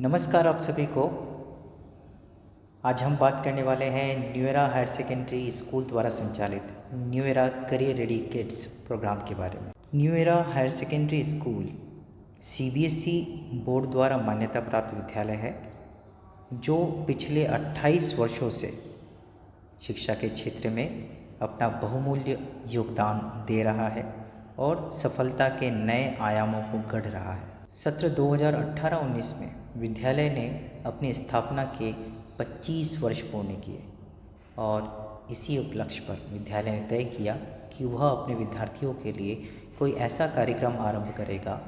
नमस्कार आप सभी को। आज हम बात करने वाले हैं new era higher secondary school द्वारा संचालित new era career ready kids programme के बारे में। New era higher secondary school CBSE board द्वारा मान्यता प्राप्त विद्यालय है जो पिछले 28 वर्षों से शिक्षा के क्षेत्र में अपना बहुमूल्य योगदान दे रहा है और सफलता के नए आयामों को गढ़ रहा है। सत्र 2018-19 में विद्यालय ने अपनी स्थापना के 25 वर्ष पूर्ण किए और इसी उपलक्ष्य पर विद्यालय ने तय किया कि वह अपने विद्यार्थियों के लिए कोई ऐसा कार्यक्रम आरंभ करेगा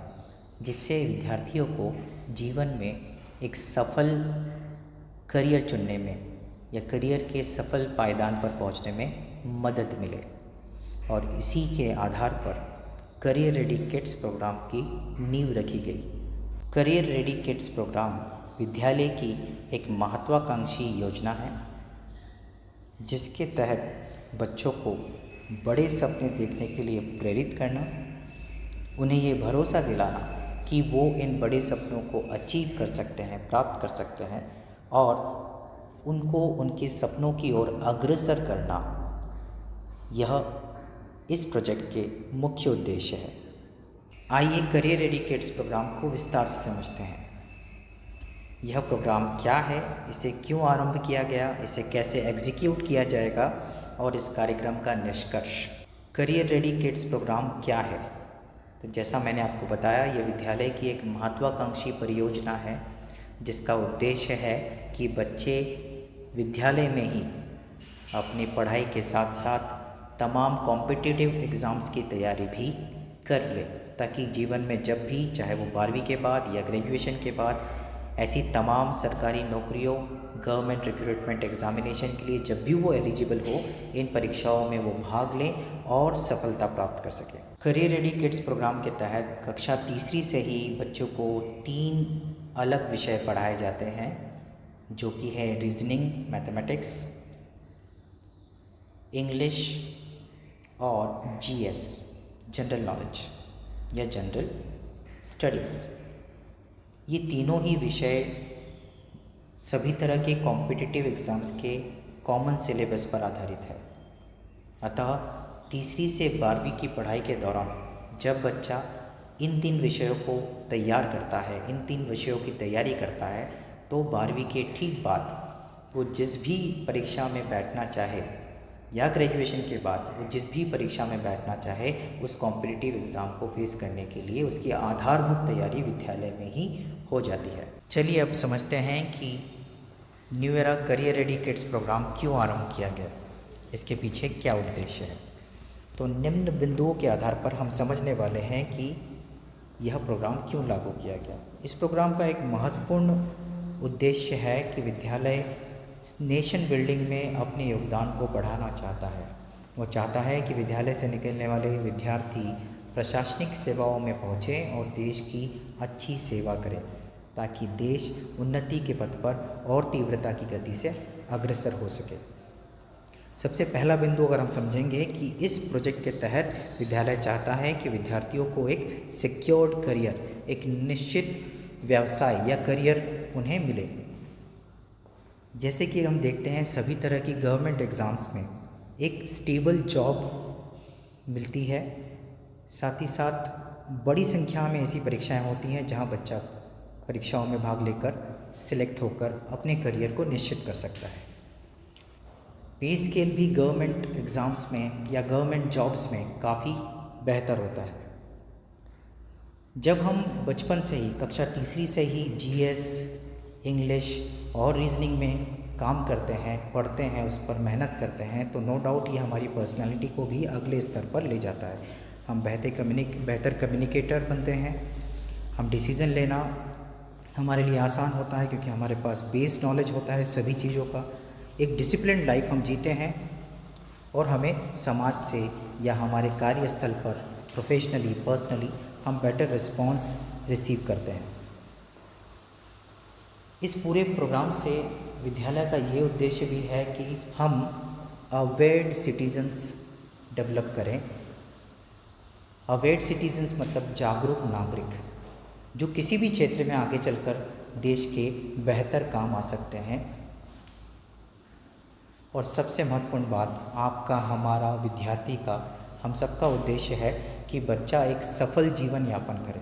जिससे विद्यार्थियों को जीवन में एक सफल करियर चुनने में या करियर के सफल पायदान पर पहुंचने में मदद मिले। और इसी के आधार पर करियर रेडी किड्स प्रोग्राम की नींव रखी गई। करियर रेडी किड्स प्रोग्राम विद्यालय की एक महत्वाकांक्षी योजना है जिसके तहत बच्चों को बड़े सपने देखने के लिए प्रेरित करना, उन्हें ये भरोसा दिलाना कि वो इन बड़े सपनों को अचीव कर सकते हैं, प्राप्त कर सकते हैं और उनको उनके सपनों की ओर अग्रसर करना, यह इस प्रोजेक्ट के मुख्य उद्देश्य है। आइए करियर रेडी किड्स प्रोग्राम को विस्तार से समझते हैं। यह प्रोग्राम क्या है, इसे क्यों आरंभ किया गया, इसे कैसे एग्जीक्यूट किया जाएगा और इस कार्यक्रम का निष्कर्ष। करियर रेडी किड्स प्रोग्राम क्या है? तो जैसा मैंने आपको बताया, यह विद्यालय की एक महत्वाकांक्षी परियोजना है जिसका उद्देश्य है कि बच्चे विद्यालय में ही अपनी पढ़ाई के साथ साथ तमाम कॉम्पिटिटिव एग्ज़ाम्स की तैयारी भी कर ले, ताकि जीवन में जब भी, चाहे वो 12वीं के बाद या ग्रेजुएशन के बाद, ऐसी तमाम सरकारी नौकरियों, गवर्नमेंट रिक्रूटमेंट एग्जामिनेशन के लिए जब भी वो एलिजिबल हो, इन परीक्षाओं में वो भाग लें और सफलता प्राप्त कर सकें। करियर रेडी किड्स प्रोग्राम के तहत कक्षा तीसरी से ही बच्चों को 3 अलग विषय पढ़ाए जाते हैं जो कि है रीजनिंग, मैथमेटिक्स, इंग्लिश और जीएस, जनरल नॉलेज या जनरल स्टडीज़। ये तीनों ही विषय सभी तरह के कॉम्पिटिटिव एग्ज़ाम्स के कॉमन सिलेबस पर आधारित है। अतः तीसरी से 12वीं की पढ़ाई के दौरान जब बच्चा इन 3 विषयों को तैयार करता है, इन 3 विषयों की तैयारी करता है, तो 12वीं के ठीक बाद वो जिस भी परीक्षा में बैठना चाहे या ग्रेजुएशन के बाद वो जिस भी परीक्षा में बैठना चाहे, उस कॉम्पिटिटिव एग्ज़ाम को फेस करने के लिए उसकी आधारभूत तैयारी विद्यालय में ही हो जाती है। चलिए अब समझते हैं कि new era career ready kids programme क्यों आरंभ किया गया, इसके पीछे क्या उद्देश्य है। तो निम्न बिंदुओं के आधार पर हम समझने वाले हैं कि यह प्रोग्राम क्यों लागू किया गया। इस प्रोग्राम का एक महत्वपूर्ण उद्देश्य है कि विद्यालय नेशन बिल्डिंग में अपने योगदान को बढ़ाना चाहता है। वो चाहता है कि विद्यालय से निकलने वाले विद्यार्थी प्रशासनिक सेवाओं में पहुँचें और देश की अच्छी सेवा करें, ताकि देश उन्नति के पथ पर और तीव्रता की गति से अग्रसर हो सके। सबसे पहला बिंदु अगर हम समझेंगे कि इस प्रोजेक्ट के तहत विद्यालय चाहता है कि विद्यार्थियों को एक सिक्योर्ड करियर, एक निश्चित व्यवसाय या करियर उन्हें मिले। जैसे कि हम देखते हैं सभी तरह की गवर्नमेंट एग्ज़ाम्स में एक स्टेबल जॉब मिलती है, साथ ही साथ बड़ी संख्या में ऐसी परीक्षाएं होती हैं जहां बच्चा परीक्षाओं में भाग लेकर सिलेक्ट होकर अपने करियर को निश्चित कर सकता है। पे स्केल भी गवर्नमेंट एग्ज़ाम्स में या गवर्नमेंट जॉब्स में काफ़ी बेहतर होता है। जब हम बचपन से ही, कक्षा तीसरी से ही जीएस, इंग्लिश और रीजनिंग में काम करते हैं, पढ़ते हैं, उस पर मेहनत करते हैं, तो नो डाउट ये हमारी पर्सनालिटी को भी अगले स्तर पर ले जाता है। हम बेहतर कम्युनिकेटर बनते हैं। हम डिसीज़न लेना हमारे लिए आसान होता है क्योंकि हमारे पास बेस नॉलेज होता है सभी चीज़ों का। एक डिसिप्लिन लाइफ हम जीते हैं और हमें समाज से या हमारे कार्यस्थल पर प्रोफेशनली, पर्सनली हम बेटर रिस्पॉन्स रिसीव करते हैं। इस पूरे प्रोग्राम से विद्यालय का ये उद्देश्य भी है कि हम अवेयर्ड सिटीजन्स डेवलप करें। अवेयर्ड सिटीजन्स मतलब जागरूक नागरिक, जो किसी भी क्षेत्र में आगे चलकर देश के बेहतर काम आ सकते हैं। और सबसे महत्वपूर्ण बात, आपका, हमारा, विद्यार्थी का, हम सबका उद्देश्य है कि बच्चा एक सफल जीवन यापन करे,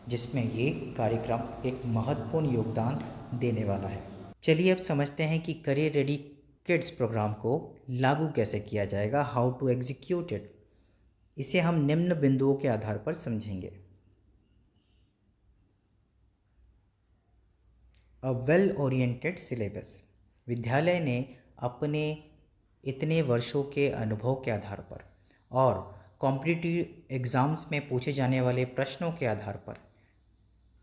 जिसमें ये कार्यक्रम एक महत्वपूर्ण योगदान देने वाला है। चलिए अब समझते हैं कि करियर रेडी किड्स प्रोग्राम को लागू कैसे किया जाएगा, हाउ टू एग्जीक्यूट इट। इसे हम निम्न बिंदुओं के आधार पर समझेंगे। A well oriented syllabus. विद्यालय ने अपने इतने वर्षों के अनुभव के आधार पर और कॉम्पिटिटिव एग्ज़ाम्स में पूछे जाने वाले प्रश्नों के आधार पर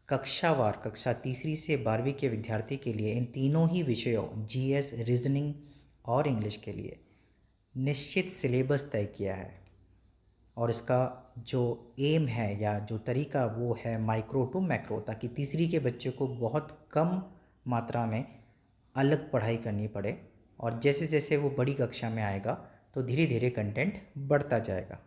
कक्षावार, कक्षा तीसरी से 12वीं के विद्यार्थी के लिए इन तीनों ही विषयों जीएस, रीजनिंग और इंग्लिश के लिए निश्चित सिलेबस तय किया है। और इसका जो एम है या जो तरीका वो है माइक्रो टू मैक्रो, ताकि तीसरी के बच्चे को बहुत कम मात्रा में अलग पढ़ाई करनी पड़े, और जैसे जैसे वो बड़ी कक्षा में आएगा तो धीरे धीरे कंटेंट बढ़ता जाएगा।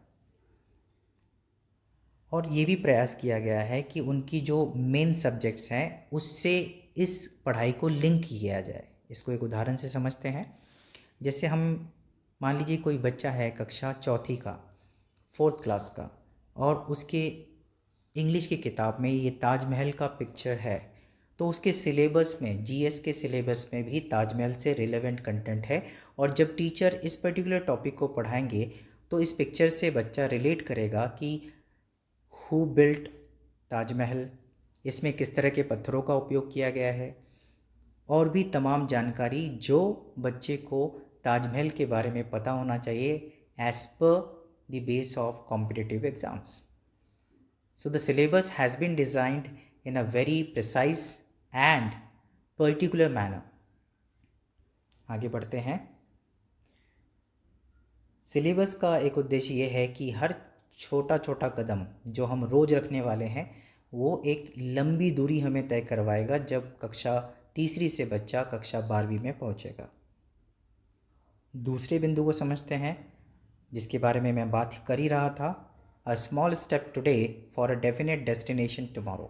और ये भी प्रयास किया गया है कि उनकी जो मेन सब्जेक्ट्स हैं उससे इस पढ़ाई को लिंक किया जाए। इसको एक उदाहरण से समझते हैं। जैसे हम मान लीजिए कोई बच्चा है कक्षा चौथी का, 4th क्लास का, और उसके इंग्लिश की किताब में ये ताजमहल का पिक्चर है, तो उसके सिलेबस में, जीएस के सिलेबस में भी ताजमहल से रिलेवेंट कंटेंट है। और जब टीचर इस पर्टिकुलर टॉपिक को पढ़ाएंगे तो इस पिक्चर से बच्चा रिलेट करेगा कि हु बिल्ट ताजमहल, इसमें किस तरह के पत्थरों का उपयोग किया गया है, और भी तमाम जानकारी जो बच्चे को ताजमहल के बारे में पता होना चाहिए as per the base of competitive exams. So the syllabus has been designed in a very precise and particular manner. आगे बढ़ते हैं। सिलेबस का एक उद्देश्य ये है कि हर छोटा छोटा कदम जो हम रोज़ रखने वाले हैं वो एक लंबी दूरी हमें तय करवाएगा जब कक्षा तीसरी से बच्चा कक्षा 12वीं में पहुंचेगा। दूसरे बिंदु को समझते हैं जिसके बारे में मैं बात कर ही रहा था, a small step today for a definite destination tomorrow.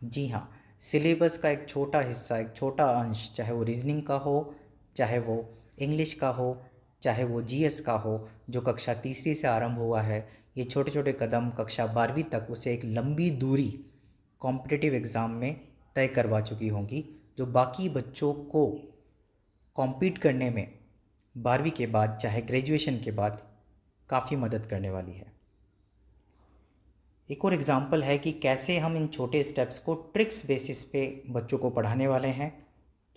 जी हाँ, सिलेबस का एक छोटा हिस्सा, एक छोटा अंश, चाहे वो रीजनिंग का हो, चाहे वो इंग्लिश का हो, चाहे वो जीएस का हो, जो कक्षा तीसरी से आरंभ हुआ है, ये छोटे छोटे कदम कक्षा 12वीं तक उसे एक लंबी दूरी कॉम्पिटिटिव एग्ज़ाम में तय करवा चुकी होंगी, जो बाकी बच्चों को कॉम्पीट करने में 12वीं के बाद, चाहे ग्रेजुएशन के बाद, काफ़ी मदद करने वाली है। एक और एग्ज़ाम्पल है कि कैसे हम इन छोटे स्टेप्स को ट्रिक्स बेसिस पे बच्चों को पढ़ाने वाले हैं।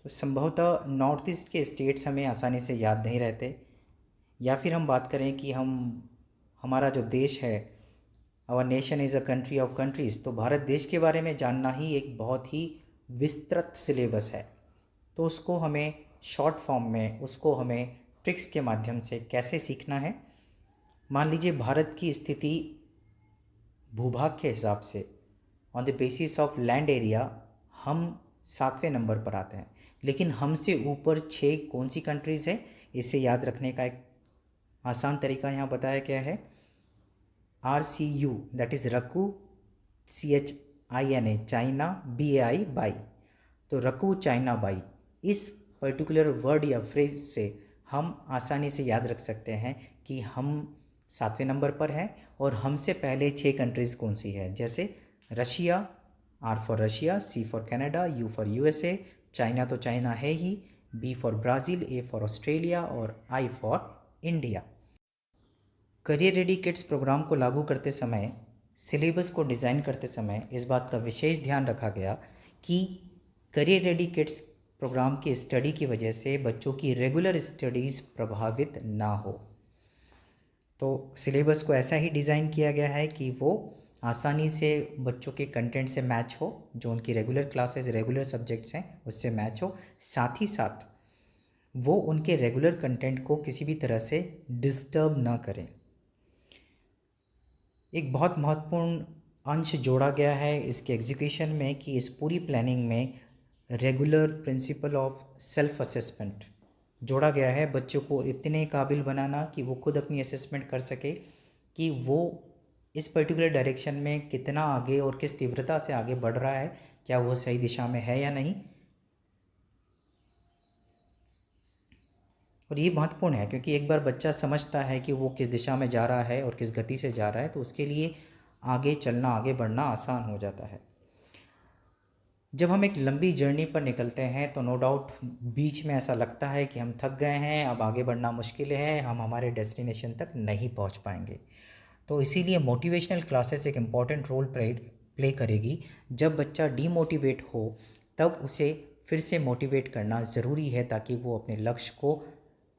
तो संभवतः नॉर्थ ईस्ट के स्टेट्स हमें आसानी से याद नहीं रहते, या फिर हम बात करें कि हमारा जो देश है, our nation is a country of countries, तो भारत देश के बारे में जानना ही एक बहुत ही विस्तृत सिलेबस है। तो उसको हमें शॉर्ट फॉर्म में, उसको हमें ट्रिक्स के माध्यम से कैसे सीखना है। मान लीजिए भारत की स्थिति भूभाग के हिसाब से, on the basis of land area, हम 7वें नंबर पर आते हैं, लेकिन हमसे ऊपर 6 कौन सी कंट्रीज़ है, इसे याद रखने का एक आसान तरीका यहाँ बताया गया है। RCU, दैट इज़ रकू, CHINA, चाइना, BAI, बाई। तो रकू चाइना बाई, इस पर्टिकुलर वर्ड या फ्रेज से हम आसानी से याद रख सकते हैं कि हम 7वें नंबर पर हैं और हमसे पहले 6 कंट्रीज़ कौन सी है, जैसे Russia, R for Russia, C for Canada, U for USA, China तो चाइना है ही, B for Brazil, A for Australia और I for India. Career ready kids programme को लागू करते समय, सिलेबस को डिज़ाइन करते समय इस बात का विशेष ध्यान रखा गया कि करियर रेडी किड्स प्रोग्राम की स्टडी की वजह से बच्चों की रेगुलर स्टडीज़ प्रभावित ना हो। तो सिलेबस को ऐसा ही डिज़ाइन किया गया है कि वो आसानी से बच्चों के कंटेंट से मैच हो, जो उनकी रेगुलर क्लासेस, रेगुलर सब्जेक्ट्स हैं उससे मैच हो, साथ ही साथ वो उनके रेगुलर कंटेंट को किसी भी तरह से डिस्टर्ब ना करें। एक बहुत महत्वपूर्ण अंश जोड़ा गया है इसके एग्जीक्यूशन में कि इस पूरी प्लानिंग में regular principle of self assessment जोड़ा गया है। बच्चों को इतने काबिल बनाना कि वो खुद अपनी असेसमेंट कर सके कि वो इस पर्टिकुलर डायरेक्शन में कितना आगे और किस तीव्रता से आगे बढ़ रहा है, क्या वो सही दिशा में है या नहीं। और ये महत्वपूर्ण है क्योंकि एक बार बच्चा समझता है कि वो किस दिशा में जा रहा है और किस गति से जा रहा है तो उसके लिए आगे चलना, आगे बढ़ना आसान हो जाता है। जब हम एक लंबी जर्नी पर निकलते हैं तो नो डाउट बीच में ऐसा लगता है कि हम थक गए हैं, अब आगे बढ़ना मुश्किल है, हम हमारे डेस्टिनेशन तक नहीं पहुंच पाएंगे। तो इसीलिए मोटिवेशनल क्लासेस एक इम्पॉर्टेंट रोल प्ले करेगी। जब बच्चा डीमोटिवेट हो तब उसे फिर से मोटिवेट करना ज़रूरी है ताकि वो अपने लक्ष्य को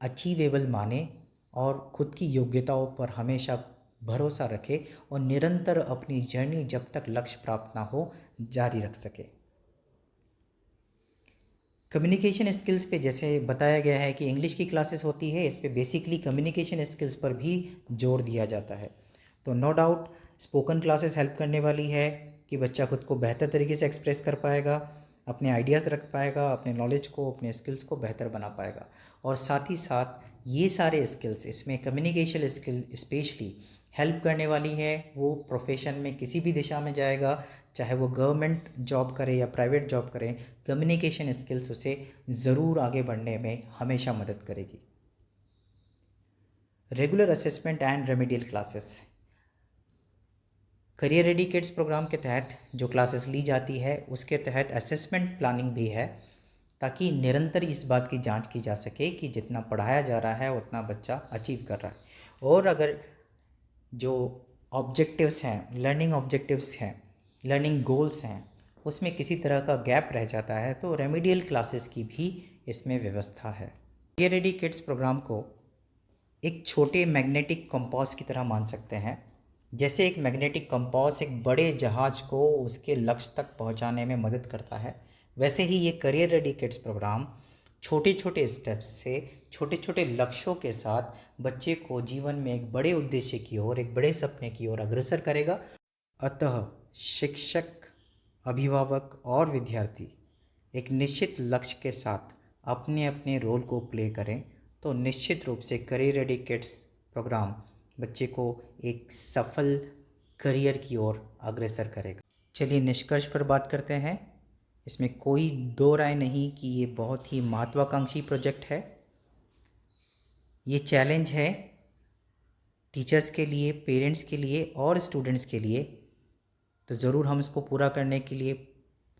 अचीवेबल माने और खुद की योग्यताओं पर हमेशा भरोसा रखे और निरंतर अपनी जर्नी जब तक लक्ष्य प्राप्त ना हो जारी रख सके। कम्युनिकेशन स्किल्स पे जैसे बताया गया है कि इंग्लिश की क्लासेस होती है, इस पे बेसिकली कम्युनिकेशन स्किल्स पर भी जोर दिया जाता है। तो no doubt spoken classes help करने वाली है कि बच्चा खुद को बेहतर तरीके से एक्सप्रेस कर पाएगा, अपने आइडियाज़ रख पाएगा, अपने नॉलेज को, अपने स्किल्स को बेहतर बना पाएगा। और साथ ही साथ ये सारे स्किल्स, इसमें कम्युनिकेशन स्किल स्पेशली हेल्प करने वाली है। वो प्रोफेशन में किसी भी दिशा में जाएगा, चाहे वो गवर्नमेंट जॉब करे या प्राइवेट जॉब करे, कम्युनिकेशन स्किल्स उसे ज़रूर आगे बढ़ने में हमेशा मदद करेगी। Regular assessment and remedial classes, career ready kids programme के तहत जो क्लासेस ली जाती है उसके तहत असेसमेंट प्लानिंग भी है ताकि निरंतर इस बात की जांच की जा सके कि जितना पढ़ाया जा रहा है उतना बच्चा अचीव कर रहा है। और अगर जो ऑब्जेक्टिव्स हैं, लर्निंग ऑब्जेक्टिव्स हैं, लर्निंग गोल्स हैं, उसमें किसी तरह का गैप रह जाता है तो रेमेडियल क्लासेस की भी इसमें व्यवस्था है। करियर रेडी किड्स प्रोग्राम को एक छोटे मैग्नेटिक कंपास की तरह मान सकते हैं। जैसे एक मैग्नेटिक कंपास एक बड़े जहाज को उसके लक्ष्य तक पहुंचाने में मदद करता है, वैसे ही ये करियर रेडी किड्स प्रोग्राम छोटे छोटे स्टेप्स से, छोटे छोटे लक्ष्यों के साथ बच्चे को जीवन में एक बड़े उद्देश्य की ओर, एक बड़े सपने की ओर अग्रसर करेगा। अतः शिक्षक, अभिभावक और विद्यार्थी एक निश्चित लक्ष्य के साथ अपने अपने रोल को प्ले करें तो निश्चित रूप से करियर रेडी किड्स प्रोग्राम बच्चे को एक सफल करियर की ओर अग्रसर करेगा। चलिए निष्कर्ष पर बात करते हैं। इसमें कोई दो राय नहीं कि ये बहुत ही महत्वाकांक्षी प्रोजेक्ट है। ये चैलेंज है टीचर्स के लिए, पेरेंट्स के लिए और स्टूडेंट्स के लिए। तो ज़रूर हम इसको पूरा करने के लिए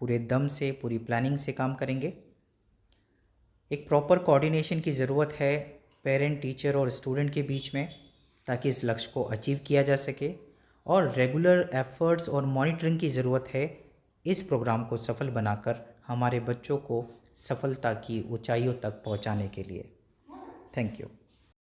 पूरे दम से, पूरी प्लानिंग से काम करेंगे। एक प्रॉपर कोऑर्डिनेशन की ज़रूरत है पेरेंट, टीचर और स्टूडेंट के बीच में ताकि इस लक्ष्य को अचीव किया जा सके। और रेगुलर एफर्ट्स और मॉनिटरिंग की ज़रूरत है इस प्रोग्राम को सफल बनाकर हमारे बच्चों को सफलता की ऊंचाइयों तक पहुंचाने के लिए। Thank you.